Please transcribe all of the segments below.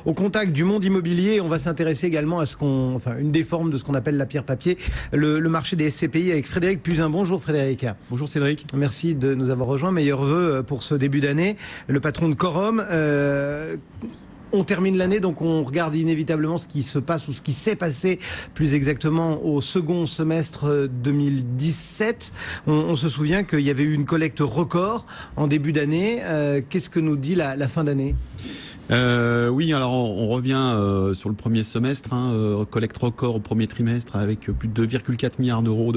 au contact du monde immobilier. On va s'intéresser également à une des formes de ce qu'on appelle la pierre papier, le marché des SCPI avec Frédéric Puzin. Bonjour Frédéric. Bonjour Cédric. Merci de nous avoir rejoints. Meilleurs vœux pour ce début d'année. Le patron de Quorum. On termine l'année, donc on regarde inévitablement ce qui se passe ou ce qui s'est passé plus exactement au second semestre 2017. On se souvient qu'il y avait eu une collecte record en début d'année. Qu'est-ce que nous dit la fin d'année ? Oui, alors on revient sur le premier semestre, collecte record au premier trimestre avec plus de 2,4 milliards d'euros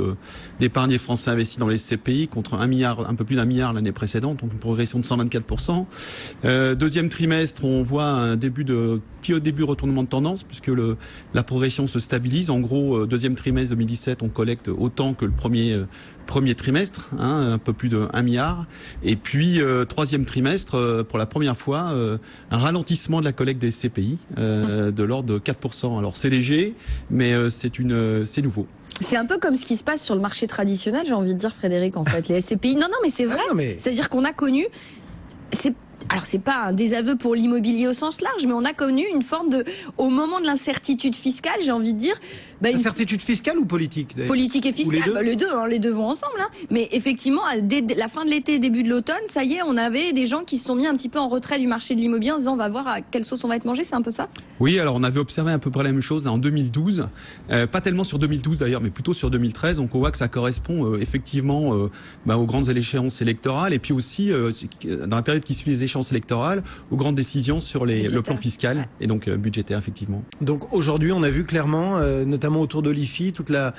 d'épargne français investis dans les SCPI contre un peu plus d'un milliard l'année précédente, donc une progression de 124%. Deuxième trimestre, on voit un début retournement de tendance puisque la progression se stabilise. En gros, deuxième trimestre 2017, on collecte autant que le premier trimestre, un peu plus de 1 milliard. Et puis, troisième trimestre, pour la première fois, un ralentissement de la collecte des SCPI de l'ordre de 4%. Alors c'est léger, mais c'est nouveau. C'est un peu comme ce qui se passe sur le marché traditionnel, j'ai envie de dire, Frédéric, en fait. Les SCPI, non, mais c'est vrai. C'est-à-dire qu'on a connu... Alors c'est pas un désaveu pour l'immobilier au sens large, mais on a connu une forme au moment de l'incertitude fiscale, j'ai envie de dire. Incertitude fiscale ou politique d'ailleurs ? Politique et fiscale, les deux vont ensemble. Mais effectivement, dès la fin de l'été, début de l'automne, ça y est, on avait des gens qui se sont mis un petit peu en retrait du marché de l'immobilier en se disant on va voir à quelle sauce on va être mangé, c'est un peu ça ? Oui, alors on avait observé à peu près la même chose en 2012, pas tellement sur 2012 d'ailleurs, mais plutôt sur 2013. Donc on voit que ça correspond effectivement aux grandes échéances électorales et puis aussi dans la période qui suit les échéances électorales, aux grandes décisions sur le plan fiscal et donc budgétaire effectivement. Donc aujourd'hui, on a vu clairement, notamment autour de l'IFI, toute la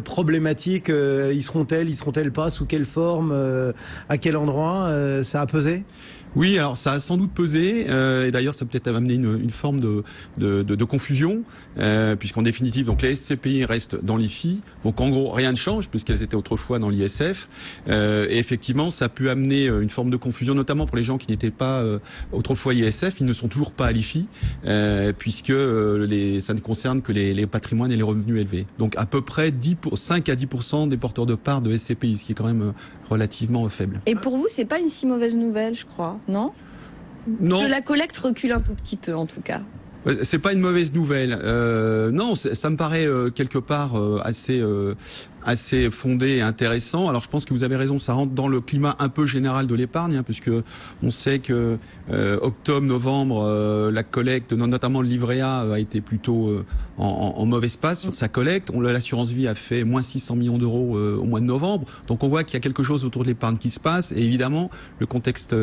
problématique, y seront-elles pas, sous quelle forme, à quel endroit, ça a pesé ? Oui, alors ça a sans doute pesé, et d'ailleurs ça peut-être amené une forme de confusion, puisqu'en définitive, donc les SCPI restent dans l'IFI, donc en gros rien ne change puisqu'elles étaient autrefois dans l'ISF, et effectivement ça peut amener une forme de confusion, notamment pour les gens qui n'étaient pas autrefois ISF, ils ne sont toujours pas à l'IFI, puisque ça ne concerne que les patrimoines et les revenus élevés. Donc à peu près 5 à 10% des porteurs de parts de SCPI, ce qui est quand même relativement faible. Et pour vous, c'est pas une si mauvaise nouvelle, je crois, non ? Non. Que la collecte recule un tout petit peu, en tout cas. C'est pas une mauvaise nouvelle. Non, ça me paraît quelque part assez fondé et intéressant. Alors je pense que vous avez raison, ça rentre dans le climat un peu général de l'épargne, puisque on sait que octobre, novembre, la collecte, notamment le livret A, a été plutôt en mauvaise passe sur sa collecte. L'assurance vie a fait moins 600 millions d'euros au mois de novembre. Donc on voit qu'il y a quelque chose autour de l'épargne qui se passe. Et évidemment, le contexte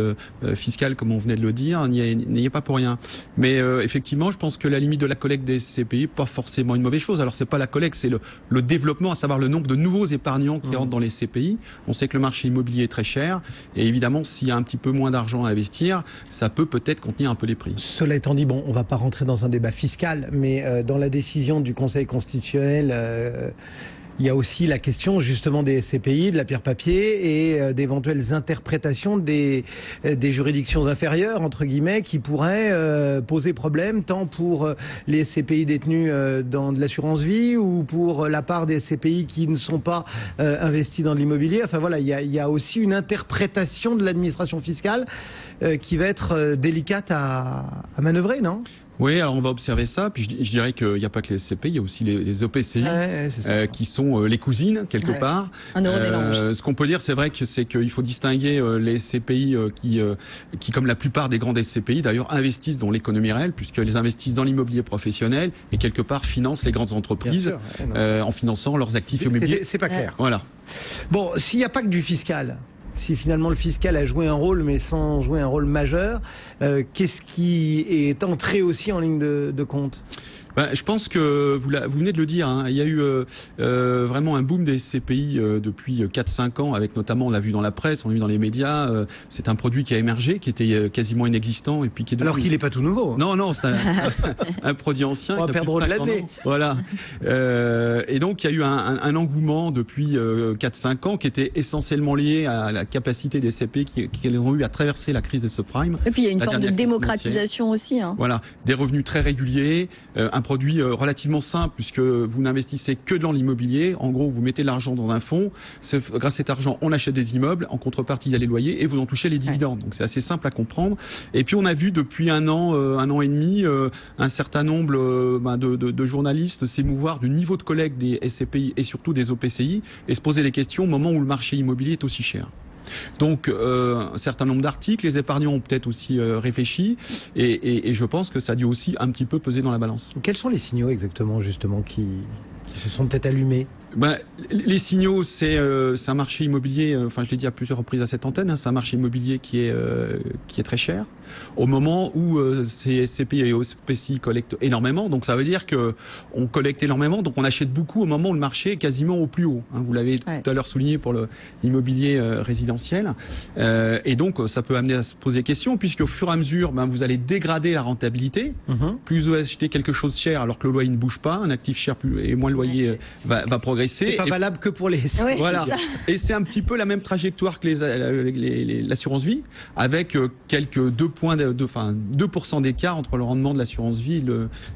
fiscal, comme on venait de le dire, n'y est pas pour rien. Mais effectivement, je pense que la limite de la collecte des CPI, pas forcément une mauvaise chose. Alors c'est pas la collecte, c'est le développement, à savoir le nombre de nouveaux épargnants qui rentrent dans les CPI. On sait que le marché immobilier est très cher. Et évidemment, s'il y a un petit peu moins d'argent à investir, ça peut peut-être contenir un peu les prix. Cela étant dit, on va pas rentrer dans un débat fiscal, mais dans la décision du Conseil constitutionnel, il y a aussi la question justement des SCPI, de la pierre papier et d'éventuelles interprétations des juridictions inférieures, entre guillemets, qui pourraient poser problème tant pour les SCPI détenus dans de l'assurance vie ou pour la part des SCPI qui ne sont pas investis dans l'immobilier. Enfin voilà, il y a aussi une interprétation de l'administration fiscale qui va être délicate à manœuvrer, non ? Oui, alors on va observer ça. Puis je dirais qu'il n'y a pas que les SCPI, il y a aussi les OPCI qui sont les cousines quelque part. Un euro mélange. Ce qu'on peut dire, c'est vrai qu'il faut distinguer les SCPI qui, comme la plupart des grandes SCPI, d'ailleurs investissent dans l'économie réelle, puisqu'elles investissent dans l'immobilier professionnel et quelque part financent les grandes entreprises en finançant leurs actifs immobiliers. C'est pas clair. Voilà. Bon, s'il n'y a pas que du fiscal. Si finalement le fiscal a joué un rôle, mais sans jouer un rôle majeur, qu'est-ce qui est entré aussi en ligne de compte ? Je pense que vous venez de le dire, il y a eu vraiment un boom des CPI depuis 4-5 ans, avec notamment, on l'a vu dans la presse, on l'a vu dans les médias, c'est un produit qui a émergé, qui était quasiment inexistant et puis qui est devenu... Alors qu'il n'est pas tout nouveau. Non, c'est un produit ancien. On va perdre de l'année. Voilà. Et donc il y a eu un engouement depuis 4-5 ans qui était essentiellement lié à la capacité des CPI qui ont eu à traverser la crise des subprimes. Et puis il y a une forme de démocratisation aussi. Voilà, des revenus très réguliers, un produit relativement simple puisque vous n'investissez que dans l'immobilier. En gros, vous mettez l'argent dans un fonds. Grâce à cet argent, on achète des immeubles. En contrepartie, il y a les loyers et vous en touchez les dividendes. Donc c'est assez simple à comprendre. Et puis on a vu depuis un an et demi, un certain nombre de journalistes s'émouvoir du niveau de collecte des SCPI et surtout des OPCI et se poser des questions au moment où le marché immobilier est aussi cher. Donc un certain nombre d'articles, les épargnants ont peut-être aussi réfléchi et je pense que ça a dû aussi un petit peu peser dans la balance. Quels sont les signaux exactement justement qui se sont peut-être allumés? Les signaux, c'est un marché immobilier, enfin je l'ai dit à plusieurs reprises à cette antenne, c'est un marché immobilier qui est très cher, au moment où ces SCPI et OPCI collectent énormément, donc ça veut dire qu'on collecte énormément, donc on achète beaucoup au moment où le marché est quasiment au plus haut. Vous l'avez tout à l'heure souligné pour l'immobilier résidentiel, et donc ça peut amener à se poser des questions, puisque au fur et à mesure, vous allez dégrader la rentabilité, plus vous achetez quelque chose cher alors que le loyer ne bouge pas, un actif cher et moins le loyer va progresser. C'est pas valable que pour les... Voilà. Et c'est un petit peu la même trajectoire que l'assurance vie, avec quelques 2% d'écart entre le rendement de l'assurance vie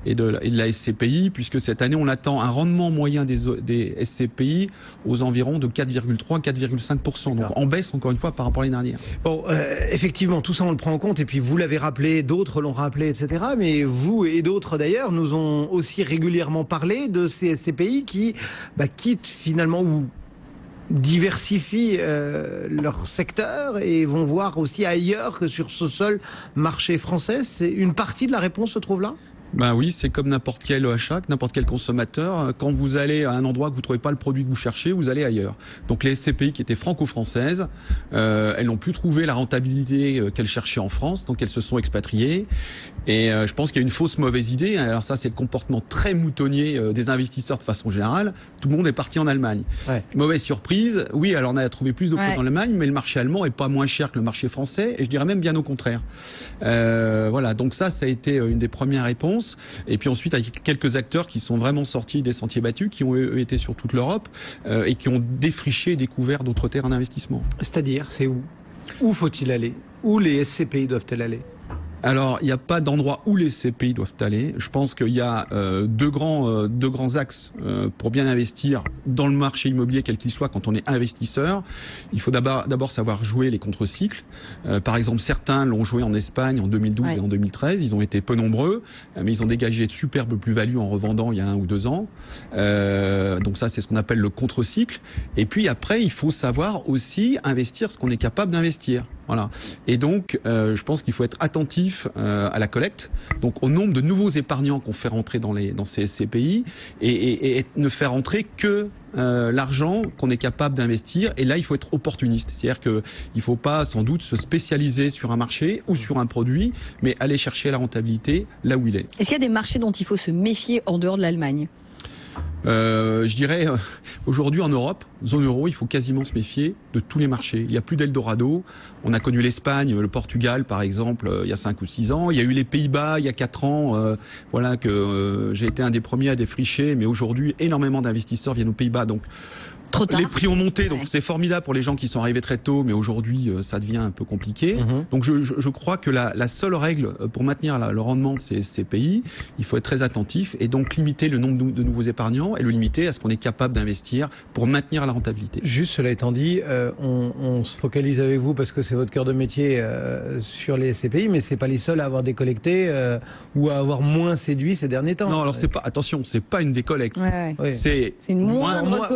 et de la SCPI, puisque cette année on attend un rendement moyen des SCPI aux environs de 4,3-4,5%. Donc en baisse encore une fois par rapport à l'année dernière. Bon, effectivement, tout ça on le prend en compte, et puis vous l'avez rappelé, d'autres l'ont rappelé, etc. Mais vous et d'autres d'ailleurs nous ont aussi régulièrement parlé de ces SCPI qui quittent finalement ou diversifient leur secteur et vont voir aussi ailleurs que sur ce seul marché français. C'est une partie de la réponse se trouve là? Oui, c'est comme n'importe quel achat, n'importe quel consommateur. Quand vous allez à un endroit que vous trouvez pas le produit que vous cherchez, vous allez ailleurs. Donc les SCPI qui étaient franco-françaises, elles n'ont plus trouvé la rentabilité qu'elles cherchaient en France, donc elles se sont expatriées. Et je pense qu'il y a une fausse mauvaise idée. Alors ça, c'est le comportement très moutonnier des investisseurs de façon générale. Tout le monde est parti en Allemagne. Mauvaise surprise. Oui, alors on a trouvé plus de produits en Allemagne, mais le marché allemand est pas moins cher que le marché français, et je dirais même bien au contraire. Voilà. Donc ça a été une des premières réponses. Et puis ensuite, il y a quelques acteurs qui sont vraiment sortis des sentiers battus, qui ont été sur toute l'Europe et qui ont défriché et découvert d'autres terrains d'investissement. C'est-à-dire, c'est où? Où faut-il aller? Où les SCPI doivent-elles aller? Alors, il n'y a pas d'endroit où les SCPI doivent aller. Je pense qu'il y a deux grands axes pour bien investir dans le marché immobilier, quel qu'il soit, quand on est investisseur. Il faut d'abord savoir jouer les contre-cycles. Par exemple, certains l'ont joué en Espagne en 2012 et en 2013. Ils ont été peu nombreux, mais ils ont dégagé de superbes plus-values en revendant il y a 1 ou 2 ans. Donc ça, c'est ce qu'on appelle le contre-cycle. Et puis après, il faut savoir aussi investir ce qu'on est capable d'investir. Voilà. Et donc, je pense qu'il faut être attentif à la collecte, donc au nombre de nouveaux épargnants qu'on fait rentrer dans ces SCPI, et ne faire rentrer que l'argent qu'on est capable d'investir. Et là, il faut être opportuniste. C'est-à-dire qu'il ne faut pas sans doute se spécialiser sur un marché ou sur un produit, mais aller chercher la rentabilité là où il est. Est-ce qu'il y a des marchés dont il faut se méfier en dehors de l'Allemagne ? Je dirais, aujourd'hui en Europe, zone euro, il faut quasiment se méfier de tous les marchés. Il n'y a plus d'Eldorado. On a connu l'Espagne, le Portugal, par exemple, il y a 5 ou 6 ans. Il y a eu les Pays-Bas il y a 4 ans. Voilà que j'ai été un des premiers à défricher. Mais aujourd'hui, énormément d'investisseurs viennent aux Pays-Bas. Donc, trop tard. Les prix ont monté, donc c'est formidable pour les gens qui sont arrivés très tôt, mais aujourd'hui ça devient un peu compliqué. Donc je crois que la seule règle pour maintenir le rendement de ces pays, il faut être très attentif et donc limiter le nombre de nouveaux épargnants et le limiter à ce qu'on est capable d'investir pour maintenir la rentabilité. Juste cela étant dit, on se focalise avec vous parce que c'est votre cœur de métier sur les SCPI, mais c'est pas les seuls à avoir décollecté ou à avoir moins séduit ces derniers temps. Non, alors c'est pas une décollecte. C'est une moindre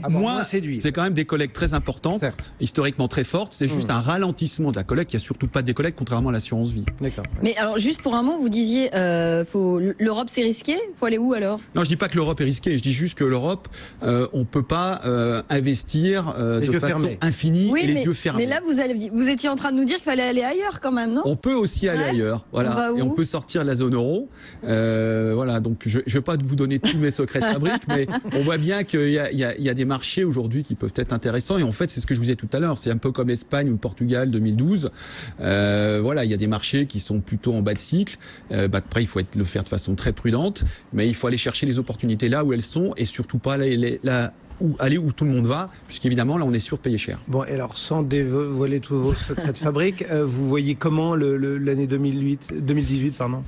moins séduit. C'est quand même des collectes très importantes, historiquement très fortes. C'est juste un ralentissement de la collecte. Il n'y a surtout pas de décollecte, contrairement à l'assurance vie. D'accord. Mais alors, juste pour un mot, vous disiez, l'Europe c'est risqué. Faut aller où alors ? Non, je dis pas que l'Europe est risquée. Je dis juste que l'Europe, on peut pas investir de façon infinie et les yeux fermés. Mais là, vous étiez en train de nous dire qu'il fallait aller ailleurs quand même, non ? On peut aussi aller ailleurs. Voilà. Et on peut sortir de la zone euro. Voilà. Donc, je vais pas vous donner tous mes secrets de fabrique, mais on voit bien qu'il y a des marchés aujourd'hui qui peuvent être intéressants, et en fait c'est ce que je vous disais tout à l'heure, c'est un peu comme l'Espagne ou le Portugal 2012. Voilà, il y a des marchés qui sont plutôt en bas de cycle. Après il faut le faire de façon très prudente, mais il faut aller chercher les opportunités là où elles sont et surtout pas aller où tout le monde va, puisqu'évidemment là on est sûr de payer cher. Bon, et alors sans dévoiler tous vos secrets de fabrique, vous voyez comment l'année 2018 pardon ?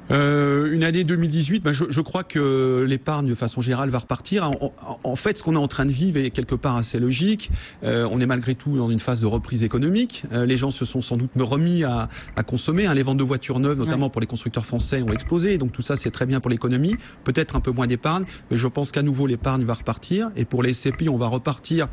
Une année 2018, je crois que l'épargne de façon générale va repartir. En fait, ce qu'on est en train de vivre est quelque part assez logique. On est malgré tout dans une phase de reprise économique. Les gens se sont sans doute remis à consommer. Les ventes de voitures neuves, notamment pour les constructeurs français, ont explosé. Donc tout ça, c'est très bien pour l'économie. Peut-être un peu moins d'épargne, mais je pense qu'à nouveau l'épargne va repartir. Et pour les SCPI, on va repartir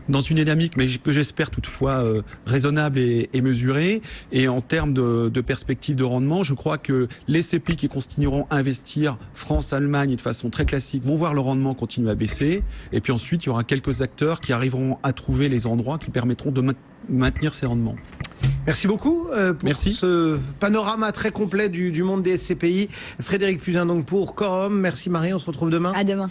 dans une dynamique, mais que j'espère toutefois raisonnable et mesurée. Et en termes de perspective de rendement, je crois que les SCPI qui continueront à investir, France, Allemagne, et de façon très classique, vont voir le rendement continuer à baisser. Et puis ensuite, il y aura quelques acteurs qui arriveront à trouver les endroits qui permettront de maintenir ces rendements. Merci beaucoup pour ce panorama très complet du monde des SCPI. Frédéric Puzin donc pour Quorum. Merci Marie, on se retrouve demain. À demain.